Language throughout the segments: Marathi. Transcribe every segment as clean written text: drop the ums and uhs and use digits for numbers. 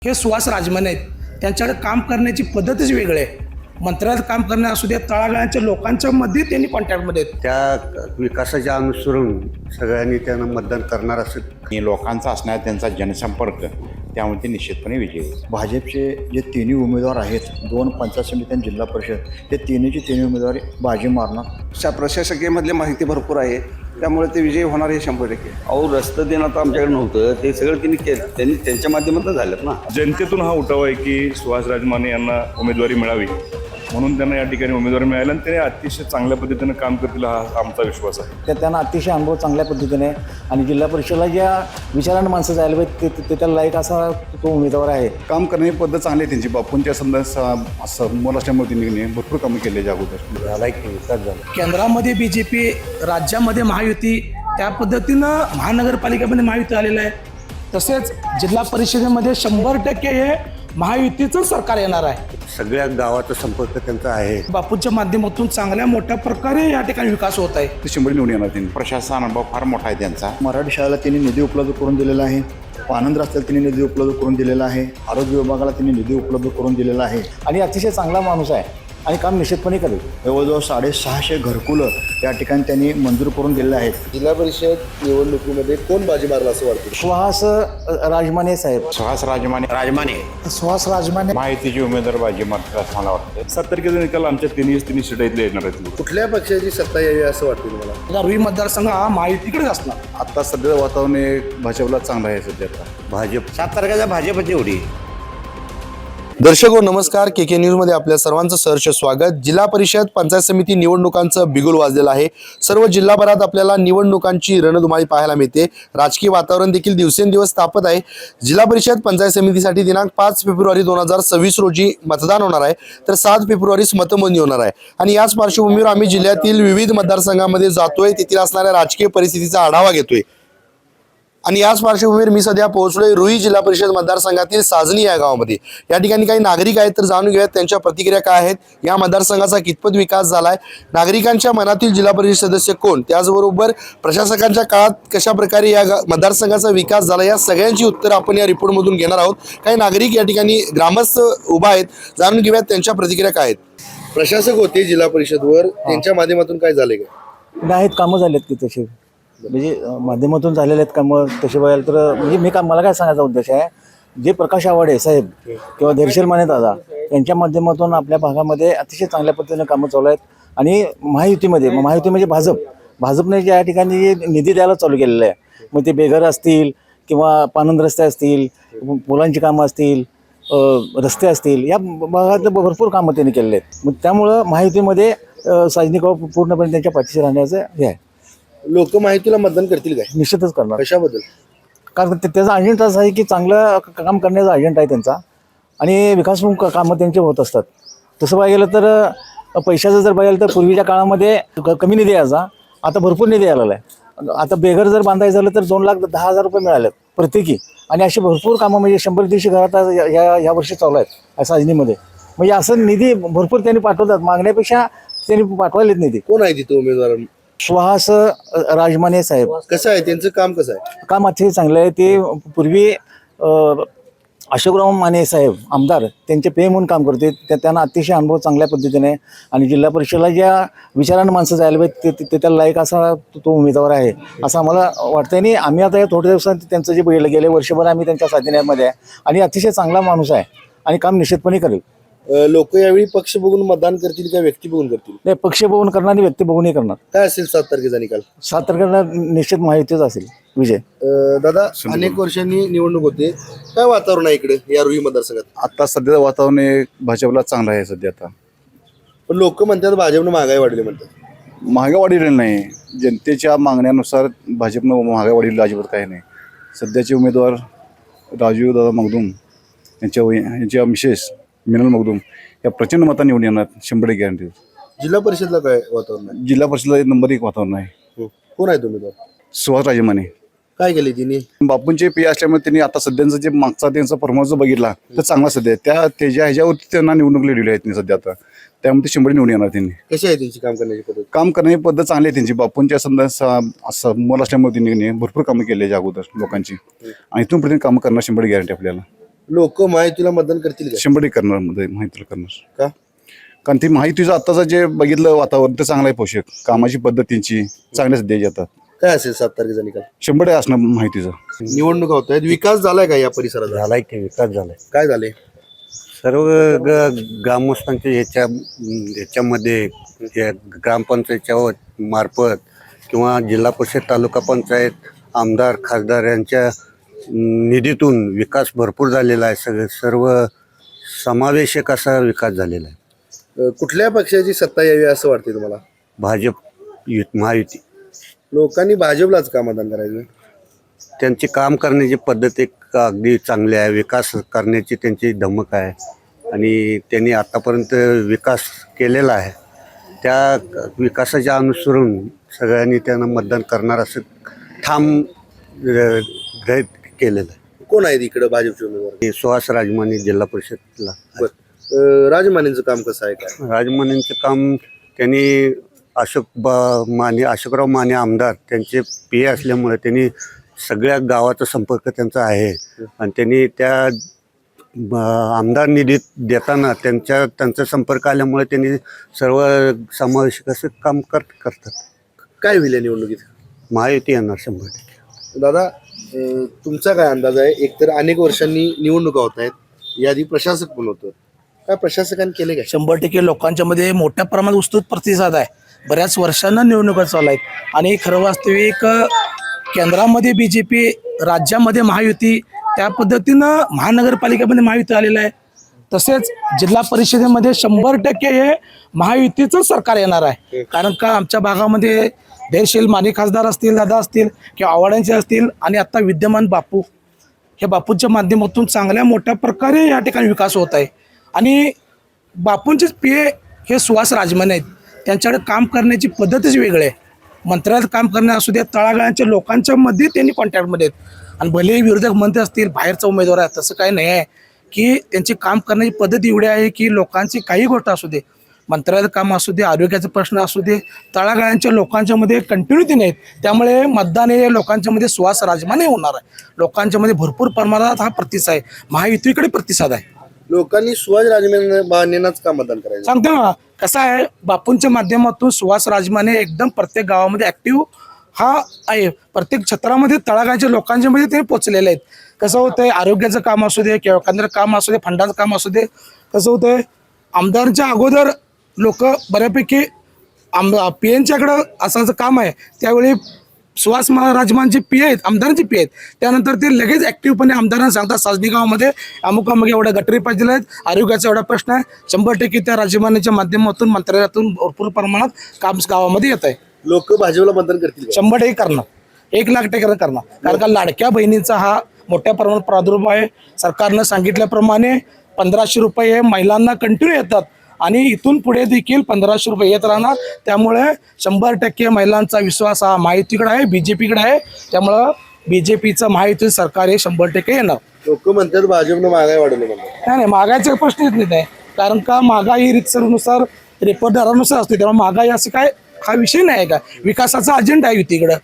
हे सुहास राजमाने आहेत. त्यांच्याकडे काम करण्याची पद्धतच वेगळी आहे. मंत्रालयात काम करणे असू द्या, तळागाळाच्या लोकांच्या मध्ये त्यांनी कॉन्टॅक्टमध्ये आहेत. त्या विकासाच्या अनुसरून सगळ्यांनी त्यांना मतदान करणार असेल. आणि लोकांचा असणार त्यांचा जनसंपर्क, त्यामुळे ते निश्चितपणे विजयी होईल. भाजपचे जे तिन्ही उमेदवार आहेत, 2 पंचायत समिती आणि जिल्हा परिषद, ते तिन्ही उमेदवार बाजी मारणार. प्रशासकीयमधली माहिती भरपूर आहे, त्यामुळे ते विजयी होणार हे 100%. अहो, रस्तं देणं आता आमच्याकडे नव्हतं, ते सगळं त्यांनी त्यांच्या माध्यमातून झालं ना. जनतेतून हा उठाव आहे की सुहास राजमाने यांना उमेदवारी मिळावी, म्हणून त्यांना या ठिकाणी उमेदवारी मिळाली आणि ते अतिशय चांगल्या पद्धतीनं काम करतील हा आमचा विश्वास आहे. त्यांना अतिशय अनुभव चांगल्या पद्धतीने आणि जिल्हा परिषदेला ज्या विचारानं माणसं जायला पाहिजे ते त्याला लायक असा तो उमेदवार आहे. काम करण्याची पद्धत चांगली आहे त्यांची. बापूंच्या समोर असल्यामुळे त्यांनी भरपूर कामं केले अगोदर. झाला की विकास झाला. केंद्रामध्ये BJP, राज्यामध्ये महायुती, त्या पद्धतीनं महानगरपालिकेमध्ये महायुती आलेलं आहे. तसेच जिल्हा परिषदेमध्ये 100% हे महायुतीचं सरकार येणार आहे. सगळ्या गावाचा संपर्क त्यांचा आहे. बापूच्या माध्यमातून चांगल्या मोठ्या प्रकारे या ठिकाणी विकास होत आहे. ते 100 निवडून येणार त्यांनी. प्रशासन अनुभव फार मोठा आहे त्यांचा. मराठी शाळेला त्यांनी निधी उपलब्ध करून दिलेला आहे. आनंद रस्त्याला त्यांनी निधी उपलब्ध करून दिलेला आहे. आरोग्य विभागाला त्यांनी निधी उपलब्ध करून दिलेला आहे आणि अतिशय चांगला माणूस आहे आणि काम निश्चितपणे करेल. जवळजवळ 650 घरकुलं या ठिकाणी त्यांनी मंजूर करून दिलेले आहेत. जिल्हा परिषद निवडणुकीमध्ये कोण बाजी मारला असं वाटतं? सुहास राजमाने साहेब. सुहास राजमाने सुहास राजमाने माहितीची उमेदवार बाजी मारतील असं मला वाटतं. 7 तारखेचा निकाल आमच्या तिन्ही सीटा इथले येणार आहेत. कुठल्या पक्षाची सत्ता यावी असं वाटतं तुम्हाला? रुई मतदारसंघ हा महायुतीकडेच असणार. आता सध्या वातावरण हे भाजपला चांगलं आहे सध्या. भाजप 7 तारखेचा भाजपची उडी. दर्शक हो नमस्कार, KK न्यूजमध्ये आपल्या सर्वांचं सहर्ष स्वागत. जिल्हा परिषद पंचायत समिती निवडणुकांचं बिगुल वाजलेलं आहे. सर्व जिल्हाभरात आपल्याला निवडणुकांची रणधुमाळी पाहायला मिळते. राजकीय वातावरण देखील दिवसेंदिवस तापत आहे. जिल्हा परिषद पंचायत समितीसाठी दिनांक 5 फेब्रुवारी 2026 रोजी मतदान होणार आहे, तर 7 फेब्रुवारीस मतमोजणी होणार आहे. आणि याच पार्श्वभूमीवर आम्ही जिल्ह्यातील विविध मतदारसंघांमध्ये जातोय, तेथील असणाऱ्या राजकीय परिस्थितीचा आढावा घेतोय. आणि याच पार्श्वभूमीवर मी सध्या पोहोचलोय रुई जिल्हा परिषद मतदारसंघातील साजनी या गावामध्ये. या ठिकाणी काही नागरिक आहेत, तर जाणून घेऊयात त्यांच्या प्रतिक्रिया काय आहेत, या मतदारसंघाचा कितपत विकास झालाय, नागरिकांच्या मनातील जिल्हा परिषद सदस्य कोण, त्याचबरोबर प्रशासकांच्या काळात कशा प्रकारे या मतदारसंघाचा विकास झाला, या सगळ्यांची उत्तरं आपण या रिपोर्टमधून घेणार आहोत. काही नागरिक या ठिकाणी ग्रामस्थ उभा आहेत, जाणून घेऊयात त्यांच्या प्रतिक्रिया काय आहेत. प्रशासक होते जिल्हा परिषदवर, त्यांच्या माध्यमातून काय झाले का? आहेत कामं झालेत की तसे, म्हणजे माध्यमातून झालेले आहेत कामं तसे बघायला तर. म्हणजे मला काय सांगायचा उद्देश आहे, जे प्रकाश आवाडे साहेब किंवा धैर्यशील माने दादा यांच्या माध्यमातून आपल्या भागामध्ये अतिशय चांगल्या पद्धतीने कामं चालू आहेत. आणि महायुती म्हणजे भाजपने ज्या ठिकाणी जे निधी द्यायला चालू केलेलं आहे, मग ते बेघर असतील किंवा पानंद रस्ते असतील, पुलांची कामं असतील, रस्ते असतील, या भागात भरपूर कामं त्यांनी केलेले आहेत. मग त्यामुळं महायुतीमध्ये साजनिक पूर्णपणे त्यांच्या पाठीशी राहण्याचं हे आहे. लोक माहितीला मतदान करतील काय? निश्चितच करणार. कशाबद्दल? कारण त्याचा अजेंडा असा आहे की चांगलं काम करण्याचा अजेंडा आहे त्यांचा आणि विकासमूलक कामं त्यांचे होत असतात. तसं बघायला गेलं तर पैशाचं जर बघायला तर पूर्वीच्या काळामध्ये कमी निधी यायचा, आता भरपूर निधी आलेला आहे. आता बेघर जर बांधायचं झालं तर 2,10,000 रुपये मिळाले प्रत्येकी. आणि अशी भरपूर कामं म्हणजे 100-150 घरात या वर्षी चालू आहेत साजनीमध्ये. म्हणजे असं निधी भरपूर त्यांनी पाठवतात, मागण्यापेक्षा त्यांनी पाठवायलेत निधी. कोण आहे तिथे उमेदवार? सुहास राजमाने साहेब. कसं आहे त्यांचं काम? कसं आहे काम? अतिशय चांगलं आहे. ते पूर्वी अशोकराव माने साहेब आमदार त्यांचे पे म्हणून काम करते. त्यांना अतिशय अनुभव चांगल्या पद्धतीने आणि जिल्हा परिषदेला ज्या विचारानं माणसं जायला पाहिजे ते त्याला लायक असा तो उमेदवार आहे असं आम्हाला वाटतं. आणि आम्ही आता या थोड्या दिवसात त्यांचं जे बघितलं, गेले वर्षभर आम्ही त्यांच्या साधण्यामध्ये आहे आणि अतिशय चांगला माणूस आहे आणि काम निश्चितपणे करेल. लोक यावेळी पक्ष बघून मतदान करतील का व्यक्ती बघून करतील? नाही, पक्ष बघून करणार आणि व्यक्ती बघूनही करणार. काय असेल 7 तारखेचा निकाल? 7 तारखेला निश्चित माहितीच असेल विजय. दादा, अनेक वर्षांनी निवडणूक होते, काय वातावरण आहे इकडे या रुई मतदारसंघात? आता सध्या वातावरण हे भाजपला चांगलं आहे सध्या. आता पण लोक म्हणतात भाजपनं महागाई वाढली म्हणतात. महागाई वाढलेली नाही, जनतेच्या मागण्यानुसार भाजपनं महागाई वाढलेली अजिबात काही नाही. सध्याचे उमेदवार राजू दादा मगदूम यांच्या मिसेस मिनल मगदूम या प्रचंड मतांनी निवडून येणार 100% गॅरंटी. जिल्हा परिषदला काय वातावरण आहे? जिल्हा परिषदेला नंबर 1 वातावरण आहे. कोण आहे उमेदवार? सुहास राजमाने. काय केले तिने? बापूंचे पे असल्यामुळे त्यांनी आता सध्याचं जे मागचा त्यांचा परफॉर्मन्स बघितला तर चांगला सध्या त्याच्या ह्याच्यावरती त्यांना निवडणूक लढवली आहेत त्यांनी सध्या. आता त्यामुळे 100% निवडून येणार त्यांनी. कशी आहे त्यांची काम करण्याची पद्धत? काम करण्याची पद्धत चांगली आहे त्यांची. बापूंच्या समोर असल्यामुळे त्यांनी भरपूर कामं केली अगोदर लोकांची आणि इथून पर्यंत कामं करणार 100% गॅरंटी आपल्याला. लोक महायुतीला मतदान करतील का? 100% करणार मध्ये माहितीला करणार. का? कारण ती माहितीचं आत्ताचं जे बघितलं वातावरण ते चांगलं आहे. पोषक कामाची पद्धत त्यांची चांगल्याच द्यायची आता. काय असेल 7 तारखेचा निकाल? 100% असणार माहितीचं. निवडणुका होत आहेत, विकास झालाय का या परिसरात? झालाय की विकास झालाय. काय झाले? सर्व ग्रामस्थांच्या ह्याच्यामध्ये ग्रामपंचायतच्या मार्फत किंवा जिल्हा परिषद तालुका पंचायत आमदार खासदार यांच्या निधीतून विकास भरपूर झालेला आहे. सर्व समावेशक असा विकास झालेला आहे. कुठल्या पक्षाची सत्ता यावी असं वाटते तुम्हाला? महायुती. लोकांनी भाजपलाच का मतदान करायचं? त्यांची काम करण्याची पद्धत एक अगदी चांगली आहे. विकास करण्याची त्यांची धमक आहे आणि त्यांनी आतापर्यंत विकास केलेला आहे. त्या विकासाच्या अनुसरून सगळ्यांनी त्यांना मतदान करणार असं ठाम केलेलं आहे. कोण आहेत इकडं भाजपचे उमेदवार? सुहास राजमाने जिल्हा परिषदला. राजमानेंचं काम कसं आहे? काय राजमानेंचं काम त्यांनी अशोकराव माने आमदार त्यांचे PA असल्यामुळे त्यांनी सगळ्या गावाचा संपर्क त्यांचा आहे आणि त्यांनी त्या आमदार निधी देताना त्यांचा संपर्क आल्यामुळे त्यांनी सर्व समावेशक असं काम करतात. काय होईल या निवडणुकीत? महायुती येणार 100%. दादा, तुमचा काय अंदाज आहे? एकतर अनेक वर्षांनी निवडणुका होत आहेत, याआधी प्रशासक पण होतं, काय प्रशासकांनी केले काय? 100% लोकांच्या मध्ये मोठ्या प्रमाणात उत्स्फूर्त प्रतिसाद आहे. बऱ्याच वर्षांना निवडणुका चालू आहेत आणि खरं वास्तविक केंद्रामध्ये BJP, राज्यामध्ये महायुती, त्या पद्धतीनं महानगरपालिकेमध्ये महायुती आलेलं आहे. तसेच जिल्हा परिषदेमध्ये 100% हे महायुतीचं सरकार येणार आहे. कारण का आमच्या भागामध्ये धैर्यशील माने खासदार असतील, दादा असतील किंवा आव्हाडांचे असतील आणि आता विद्यमान बापू, हे बापूंच्या माध्यमातून चांगल्या मोठ्या प्रकारे या ठिकाणी विकास होत आहे. आणि बापूंचेच PA हे सुहास राजमाने आहेत. त्यांच्याकडे काम करण्याची पद्धतच वेगळी आहे. मंत्रालयात काम करणे असू द्या, तळागाळांच्या लोकांच्या मध्ये त्यांनी कॉन्टॅक्टमध्ये आहेत. आणि भले विरोधक मंत्री असतील, बाहेरचा उमेदवार आहे, तसं काही नाही आहे की त्यांची काम करण्याची पद्धत एवढी आहे की लोकांची काही गोष्ट असू दे, मंत्रालयात काम असू दे, आरोग्याचा प्रश्न असू दे, तळागाळांच्या लोकांच्या मध्ये कंटिन्युटी नाहीत. त्यामुळे मतदान हे लोकांच्या मध्ये सुहास राजमाने होणार आहे. लोकांच्या मध्ये भरपूर प्रमाणात हा प्रतिसाद आहे, महायुतीकडे प्रतिसाद आहे. लोकांनी सुहास राजमानेंनाच का मतदान करायचं? सांगतो ना, कसं आहे, बापूंच्या माध्यमातून सुहास राजमाने एकदम प्रत्येक गावामध्ये ॲक्टिव्ह हा आहे. प्रत्येक क्षेत्रामध्ये तळागाळाच्या लोकांच्या मध्ये ते पोचलेले आहेत. कसं होतंय, आरोग्याचं काम असू दे किंवा केंद्र काम असू दे, फंडाचं काम असू दे, कसं होतंय, आमदारांच्या अगोदर लोक बऱ्यापैकी PAंच्याकडं असायचं काम आहे, त्यावेळी सुहास राजमानचे PA आहेत, आमदारांचे PA आहेत. त्यानंतर ते लगेच ॲक्टिव्हपणे आमदारांना सांगतात, सासणी गावामध्ये अमुक एवढ्या गटरी पाहिजे आहेत, आरोग्याचा एवढा प्रश्न आहे. 100% त्या राजमानेच्या माध्यमातून मंत्रालयातून भरपूर प्रमाणात काम गावामध्ये येत आहे. लोक भाजपला मतदान करतील का? 100% करणार, 1,00,000% करणार. कारण का लाडक्या बहिणीचा हा मोठ्या प्रमाणात प्रादुर्भाव आहे. सरकारनं सांगितल्याप्रमाणे 1,500 रुपये हे महिलांना कंटिन्यू येतात आणि इथून पुढे देखील 1,500 रुपये येत राहणार. त्यामुळे 100% महिलांचा विश्वास हा महायुतीकडे आहे, BJPकडे आहे. त्यामुळं BJPचं महायुती सरकार हे 100% येणार. लोक म्हणतात भाजपनं महागाई वाढवली म्हणतात. नाही, महागाईचा प्रश्न येत नाही. कारण का महागाई रितसरनुसार रिपोर्ट दरानुसार असते, तेव्हा महागाई असं काय हा विषय नाही आहे का. विकासाचा अजेंडा आहे युतीकडं,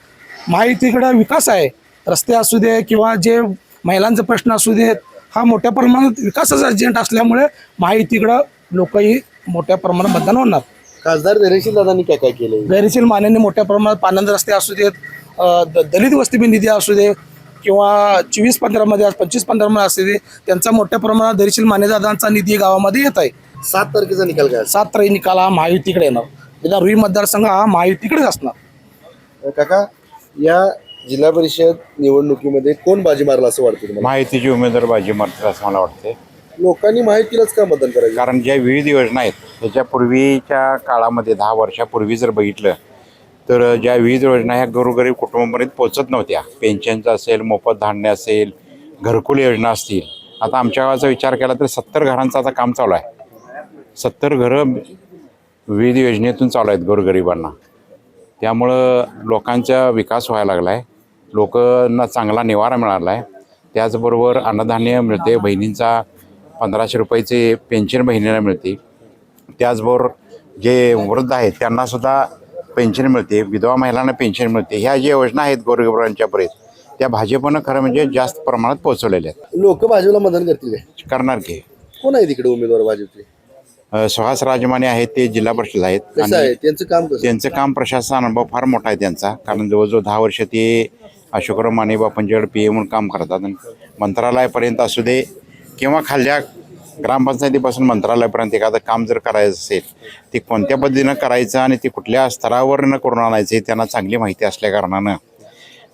महायुतीकडं विकास आहे. रस्ते असू दे किंवा जे महिलांचे प्रश्न असू देत, हा मोठ्या प्रमाणात विकासाचा अजेंडा असल्यामुळे महायुतीकडं लोकही मोठ्या प्रमाणात मतदान होणार. खासदार धैर्यशील दादांनी काय काय केलं? धैर्यशील मानेंनी मोठ्या प्रमाणात पानंद रस्ते असू देत, दलित वस्ती निधी असू दे किंवा 24-15 25-15 मध्ये असू दे, त्यांचा मोठ्या प्रमाणात धैर्यशील माने दादांचा निधी गावामध्ये येत आहे. 7 तारखेचा निकाल काय? 7 तारीख निकाल हा महायुतीकडे येणार. एकदा रुई मतदारसंघ हा महायुतीकडेच असणार. काका, या जिल्हा परिषद निवडणुकीमध्ये कोण बाजी मारला असं वाटतं तुम्हाला? महायुतीची उमेदवार बाजी मारतील असं मला वाटते. लोकांनी महायुतीलाच का मतदान करायचं? कारण ज्या विविध योजना आहेत त्याच्यापूर्वीच्या काळामध्ये 10 वर्षापूर्वी जर बघितलं तर ज्या विविध योजना ह्या गोरगरीब कुटुंबापर्यंत पोचत नव्हत्या. पेन्शनचं असेल, मोफत धान्य असेल, घरकुल योजना असतील. आता आमच्या गावाचा विचार केला तर 70 घरांचं आता काम चालू आहे. 70 घरं विविध योजनेतून चालू आहेत गोरगरिबांना. त्यामुळं लोकांचा विकास व्हायला लागला आहे, लोकांना चांगला निवारा मिळाला आहे. त्याचबरोबर अन्नधान्य मिळते, बहिणींचा 1,500 रुपयाचे पेन्शन बहिणीला मिळते. त्याचबरोबर जे वृद्ध आहेत त्यांनासुद्धा पेन्शन मिळते, विधवा महिलांना पेन्शन मिळते. ह्या ज्या योजना आहेत गोरगरिबांच्यापर्यंत त्या भाजपनं खरं म्हणजे जास्त प्रमाणात पोहोचवलेल्या लोक भाजपला मतदान करतील काय? आहेत. करणार की कोण आहे तिकडे उमेदवार भाजपचे? सुहास राजमाने आहेत, ते जिल्हा परिषद आहेत. कसं आहे त्यांचं काम कसं? त्यांचं काम प्रशासन अनुभव फार मोठा आहे त्यांचा, कारण जवळजवळ 10 वर्ष ते अशोकराव माने बापूंच्याकडे PA म्हणून काम करतात. आणि मंत्रालयापर्यंत असू दे किंवा खाल्ल्या ग्रामपंचायतीपासून मंत्रालयापर्यंत एखादं काम जर करायचं असेल ते कोणत्या पद्धतीनं करायचं आणि ते कुठल्या स्तरावरनं करून आणायचं हे त्यांना चांगली माहिती असल्या कारणानं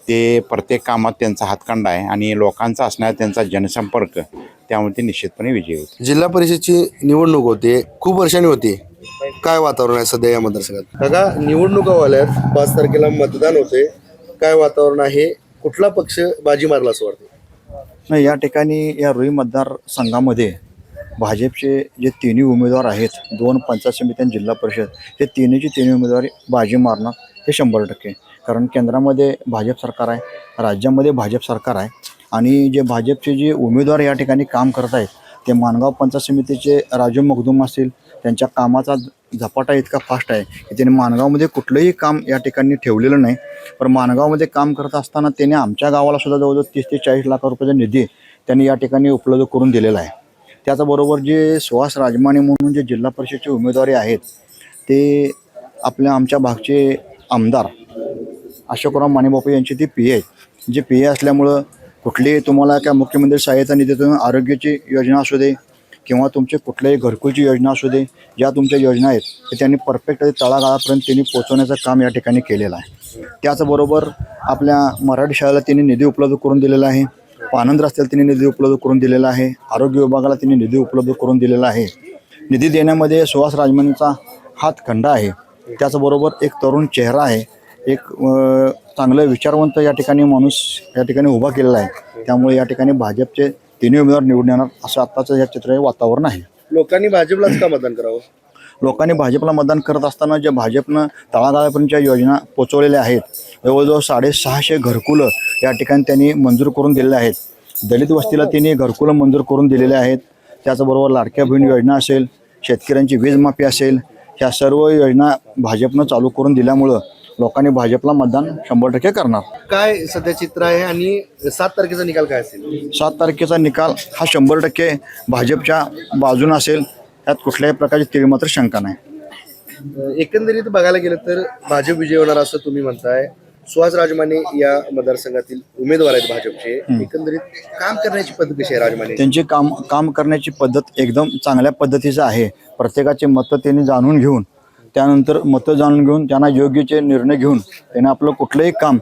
ते प्रत्येक कामात त्यांचा हातखंडा आहे आणि लोकांचा असणारा त्यांचा जनसंपर्क, त्यामुळे ते निश्चितपणे विजयी होते. जिल्हा परिषदची निवडणूक होते, खूप वर्षांनी होती. काय वातावरण आहे सध्या या मतदारसंघात? काका, निवडणुका वाल्यात 5 तारखेला मतदान होते, काय वातावरण आहे? कुठला पक्ष बाजी मारला असं वाटतं? नाही, या ठिकाणी या रुई मतदारसंघामध्ये भाजपचे जे तिन्ही उमेदवार आहेत, 2 पंचायत समिती आणि जिल्हा परिषद, हे तिन्ही उमेदवार बाजी मारणार हे 100%. कारण केंद्रामध्ये भाजप सरकार आहे, राज्यामध्ये भाजप सरकार आहे आणि जे भाजपचे जे उमेदवार या ठिकाणी काम करत आहेत ते माणगाव पंचायत समितीचे राजू मखदूम असतील, त्यांच्या कामाचा झपाटा इतका फास्ट आहे की त्यांनी माणगावमध्ये कुठलंही काम या ठिकाणी ठेवलेलं नाही. पण माणगावमध्ये काम करत असताना त्यांनी आमच्या गावाला सुद्धा जवळजवळ 30 ते 40 लाख रुपयाचा निधी त्यांनी या ठिकाणी उपलब्ध करून दिलेला आहे. त्याचबरोबर जे सुहास राजमाने म्हणून जे जिल्हा परिषदचे उमेदवारी आहेत ते आमच्या भागचे आमदार अशोकराव मानेबापू यांची ती PA आहेत. जे PA असल्यामुळं कुठलीही तुम्हाला काय मुख्यमंत्री सहाय्यता निधीतून आरोग्याची योजना असू दे किंवा तुमचे कुठल्याही घरकुलची योजना असू दे, ज्या तुमच्या योजना आहेत ते त्यांनी परफेक्ट तळागाळापर्यंत त्यांनी पोहोचवण्याचं काम या ठिकाणी केलेलं आहे. त्याचबरोबर आपल्या मराठी शाळेला त्यांनी निधी उपलब्ध करून दिलेला आहे, आनंद रस्त्याला त्यांनी निधी उपलब्ध करून दिलेला आहे, आरोग्य विभागाला त्यांनी निधी उपलब्ध करून दिलेला आहे. निधी देण्यामध्ये सुहास राजमानेंचा हातखंडा आहे. त्याचबरोबर एक तरुण चेहरा आहे, एक चांगलं विचारवंत या ठिकाणी माणूस या ठिकाणी उभा केलेला आहे. त्यामुळे या ठिकाणी भाजपचे तिन्ही उमेदवार निवडून येणार असं आत्ताचं या चित्र वातावरण आहे. लोकांनी भाजपलाच का मतदान करावं? लोकांनी भाजपला मतदान करत असताना ज्या भाजपनं तळागाळापर्यंतच्या योजना पोचवलेल्या आहेत, जवळजवळ 650 घरकुलं या ठिकाणी त्यांनी मंजूर करून दिलेले आहेत. दलित वस्तीला त्यांनी घरकुलं मंजूर करून दिलेले आहेत. त्याचबरोबर लाडक्या बहीण योजना असेल, शेतकऱ्यांची वीज माफी असेल, ह्या सर्व योजना भाजपनं चालू करून दिल्यामुळं लोकांनी भाजपला मतदान 100% करणार. काय सध्या चित्र आहे आणि 7 तारखेचा निकाल काय असेल? 7 तारखेचा निकाल हा 100% भाजपच्या बाजूने असेल, यात कुठल्याही प्रकारची तीळ मात्र शंका नाही. एकंदरीत बघायला गेलं तर भाजप विजय होणार असं तुम्ही म्हणताय. सुहास राजमाने या मतदारसंघातील उमेदवार आहेत भाजपचे. एकंदरीत काम करण्याची पद्धत कशी आहे राजमाने? त्यांची काम करण्याची पद्धत एकदम चांगल्या पद्धतीचं आहे. प्रत्येकाचे मतं त्यांनी जाणून घेऊन, त्यानंतर मतं जाणून घेऊन त्यांना योग्यचे निर्णय घेऊन त्यांना आपलं कुठलंही काम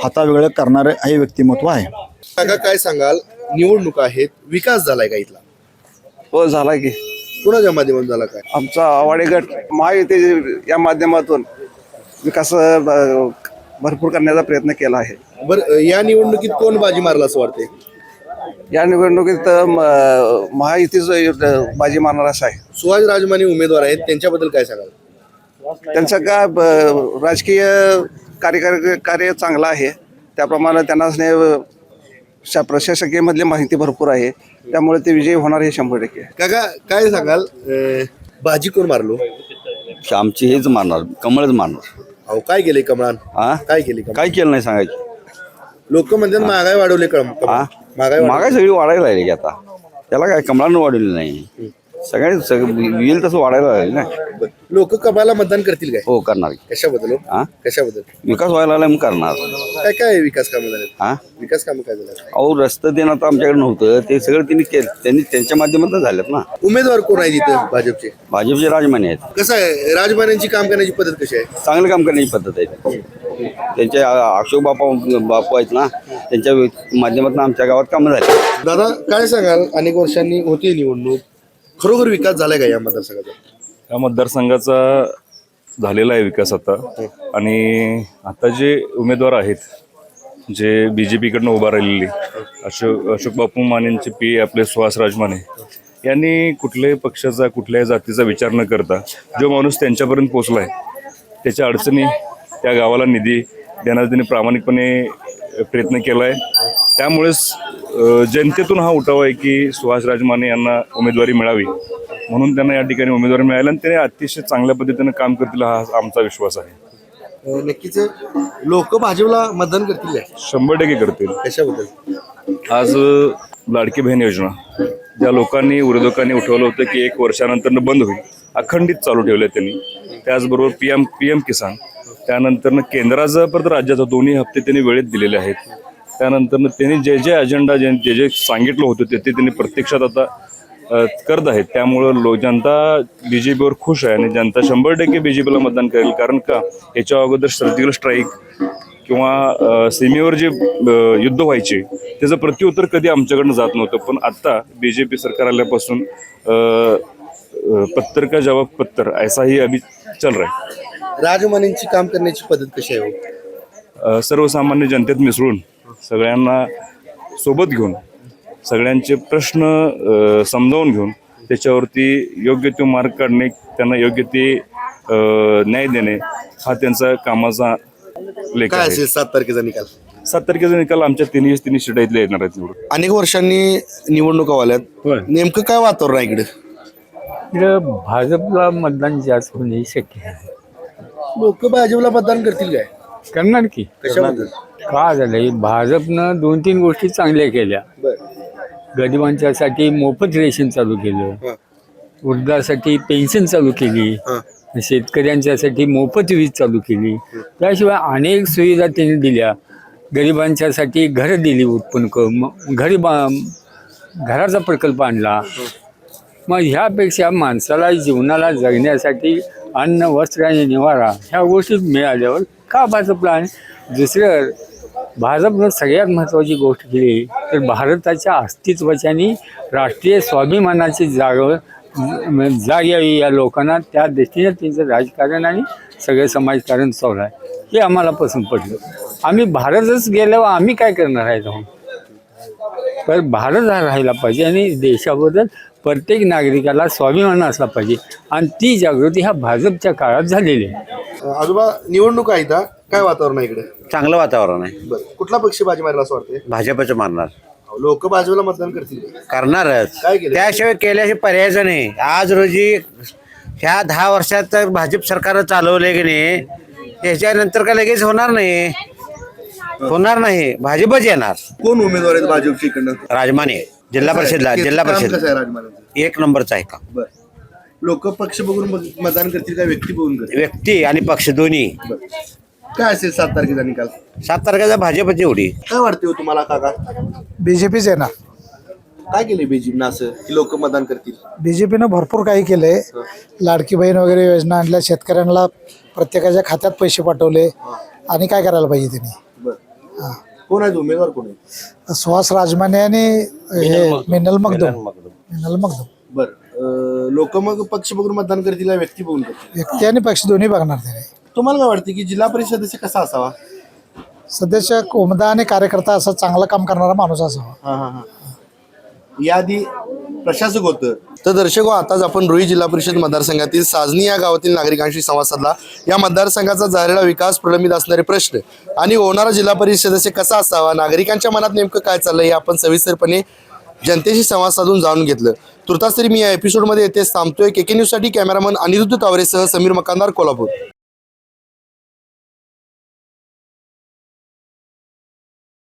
हातावेगळं करणारं हे व्यक्तिमत्व आहे. काका, काय सांगाल? निवडणुका आहेत, विकास झालाय का इथला? हो झाला की. कुणाच्या माध्यमातून झाला काय? आमचा आवाडे गट महायुती या माध्यमातून विकास भरपूर करण्याचा प्रयत्न केला आहे. बरं, या निवडणुकीत कोण बाजी मारला असं वाटतंय? या निवडणुकीत महायुतीच बाजी मारणार असं आहे. सुहास राजमाने उमेदवार आहेत, त्यांच्याबद्दल काय सांगाल? त्यांचं का राजकीय कार्य चांगलं आहे, त्याप्रमाणे त्यांना प्रशासकीयमधली माहिती भरपूर आहे, त्यामुळे ते विजयी होणार हे 100%. काका, काय सांगाल? बाजी कोण मारलो? आमची हेच मारणार, कमळच मारणार. अहो, काय केले कमळान? हा, काय केले कमळ? काय केलं नाही सांगायचं. लोक म्हणतात महागाई वाढवली. हा, महागाई महागाई सगळी वाढायला लागली की आता. त्याला काय कमळानं वाढवली नाही, येईल तसं वाढायला लागली ना. लोक कमळाला मतदान करतील काय? हो करणार. कशाबद्दल? हा, कशाबद्दल? विकास व्हायला लागला मग करणार. काय काय विकास कामं झाले? हा, विकास कामं काय झालं? अहो रस्ते देणं आता आमच्याकडे नव्हतं, ते सगळं त्यांनी त्यांच्या माध्यमातून झालेत ना. उमेदवार कोण आहे तिथं भाजपचे? भाजपचे राजमाने आहेत. कसं आहे, राजमान्यांची काम करण्याची पद्धत कशी आहे? चांगलं काम करण्याची पद्धत आहे. त्यांचे अशोक बापू आहेत ना, त्यांच्या माध्यमातून आमच्या गावात कामं झाली. दादा, काय सांगाल? अनेक वर्षांनी होती निवडणूक, खरोखर विकास झालाय का या मतदारसंघाचा? या मतदारसंघाचा झालेला आहे विकास आता. आणि आता जे उमेदवार आहेत, जे BJP-कडनं उभा राहिलेले अशोक बापू मानेंचे PA आपले सुहास राजमाने यांनी कुठल्याही पक्षाचा, कुठल्याही जातीचा विचार न करता जो माणूस त्यांच्यापर्यंत पोचलाय, त्याच्या अडचणी, त्या गावाला निधी देण्याचा त्यांनी प्रामाणिकपणे प्रयत्न केला आहे. त्यामुळेच जनतेतून हा उठाव आहे की सुहास राजमाने यांना उमेदवारी मिळावी, म्हणून त्यांना या ठिकाणी उमेदवारी मिळाली आणि ते अतिशय चांगल्या पद्धतीनं काम करतील हा आमचा विश्वास आहे. नक्कीच लोक भाजपला मतदान करतील काय? 100% करतील. कशाबद्दल? आज लाडकी बहीण योजना ज्या लोकांनी विरोधकांनी उठवलं होतं की 1 वर्षानंतर बंद होईल, अखंडित चालू ठेवलं त्यांनी. त्याचबरोबर पीएम किसान, त्यानंतर केंद्राचं परत राज्याचं दोन्ही हप्ते त्यांनी वेळेत दिलेले आहेत. त्यानंतर त्यांनी जे जे अजेंडा जे सांगितलं होतं ते त्यांनी प्रत्यक्षात आता करत आहेत. त्यामुळं जनता BJPवर खुश आहे आणि जनता 100% BJPला मतदान करेल. कारण का याच्या अगोदर सर्जिकल स्ट्राईक किंवा सीमेवर जे युद्ध व्हायचे त्याचं प्रत्युत्तर कधी आमच्याकडनं जात नव्हतं. पण आता BJP सरकार आल्यापासून पत्तर का जवाब पत्तर ऐसा ही अभी चल रहा है. राजमानेंची काम करण्याची पद्धत कशी आहे हो? सर्वसामान्य जनतेत मिसळून सगळ्यांना सोबत घेऊन सगळ्यांचे प्रश्न समजावून घेऊन त्याच्यावरती योग्य तो मार्ग काढणे, त्यांना योग्य ते न्याय देणे हा त्यांचा कामाचा लेख काय आहे. असेल 7 तारखेचा निकाल? 7 तारखेचा निकाल आमच्या तिन्ही सीटा इथल्या येणार आहेत निवडून. अनेक वर्षांनी निवडणुका आल्यात, नेमकं काय वातावरण आहे इकडे? इकडं भाजपला मतदान जास्त होणे शक्य आहे. लोक भाजपला मतदान करतील काय? करणार की. कशाबद्दल? का झालंय, भाजपनं 2-3 गोष्टी चांगल्या केल्या. बरं. गरिबांच्यासाठी मोफत रेशन चालू केलं, हं. वृद्धासाठी पेन्शन चालू केली, शेतकऱ्यांच्यासाठी मोफत वीज चालू केली. त्याशिवाय अनेक सुविधा त्यांनी दिल्या. गरिबांच्यासाठी घरं दिली, उत्पन्न घराचा प्रकल्प आणला. मग ह्यापेक्षा माणसाला जीवनाला जगण्यासाठी अन्न, वस्त्र आणि निवारा ह्या गोष्टी मिळाल्यावर का भाजपला? आणि दुसरं, भाजपनं सगळ्यात महत्त्वाची गोष्ट केली तर भारताच्या अस्तित्वाची आणि राष्ट्रीय स्वाभिमानाची जाग यावी या लोकांना, त्या दृष्टीने त्यांचं राजकारण आणि सगळं समाजकारण चालू आहे. हे आम्हाला पसंत पडलं. आम्ही भारतच गेल्यावर आम्ही काय करणार आहे जाऊन? तर भारत हा राहायला पाहिजे आणि देशाबद्दल प्रत्येक नागरिकाला स्वाभिमान असला पाहिजे आणि ती जागृती ह्या भाजपच्या काळात झालेली आहे. आजोबा निवडणूक आहे इथं, काय वातावरण आहे इकडे? चांगलं वातावरण आहे. बरं. कुठला पक्ष बाजी मारेल असं वाटतंय? भाजपचं मानणार, लोक भाजपला मतदान करतील काय? करणारच. काय केलं? त्याशिवाय केल्याशिवाय पर्यायच नाही. आज रोजी ह्या 10 वर्षात तर भाजप सरकारनं चालवले की नाही, त्याच्यानंतर का लगेच होणार नाही. भाजपच येणार. कोण उमेदवार आहेत भाजपच्या इकडनं? राजमाने जिल्हा परिषदला, जिल्हा काम परिषद कसं आहे राजमानेंचं? 1 नंबरचा आहे का. बरं. लोक पक्ष बघून मतदान करतील का व्यक्ती बघून करतील? व्यक्ती आणि पक्ष दोन्ही. बरं. काय असेल 7 तारखेचा निकाल? 7 तारखेचा भाजपची एवढी. काय वाटते हो तुम्हाला काका? BJPच येणार. काय केले बीजेपीनं असं की लोक मतदान करतील? BJPनं भरपूर काही केलंय. लाडकी बहीण वगैरे योजना आणल्या, शेतकऱ्यांना प्रत्येकाच्या खात्यात पैसे पाठवले. आणि काय करायला पाहिजे त्यांनी? बरं. कोण आहेत उमेदवार? कोण आहेत? सुहास राजमाने आणि मिनल मगदूम. बरं. लोक मग पक्ष बघून मतदान करतील का व्यक्ती बघून करतील? व्यक्ती आणि पक्ष दोन्ही बघणार त्याने. तुम्हाला काय वाटते की जिल्हा परिषद सदस्य कसा असावा? सध्याच्या उमदा आणि कार्यकर्ता असा चांगलं काम करणारा माणूस असावा. याआधी प्रशासक होतं. तर दर्शको, आताच आपण रोही जिल्हा परिषद मतदारसंघातील साजनी या गावातील नागरिकांशी संवाद साधला. या मतदारसंघाचा झालेला विकास, प्रलंबित असणारे प्रश्न आणि होणारा जिल्हा परिषद सदस्य कसा असावा, नागरिकांच्या मनात नेमकं काय चाललंय हे आपण सविस्तरपणे जनतेशी संवाद साधून जाणून घेतलं. तुर्तास तरी मी या एपिसोडमध्ये येथे थांबतोय. KK न्यूजसाठी कॅमेरामन अनिरुद्ध तावरेसह समीर मकानदार, कोल्हापूर.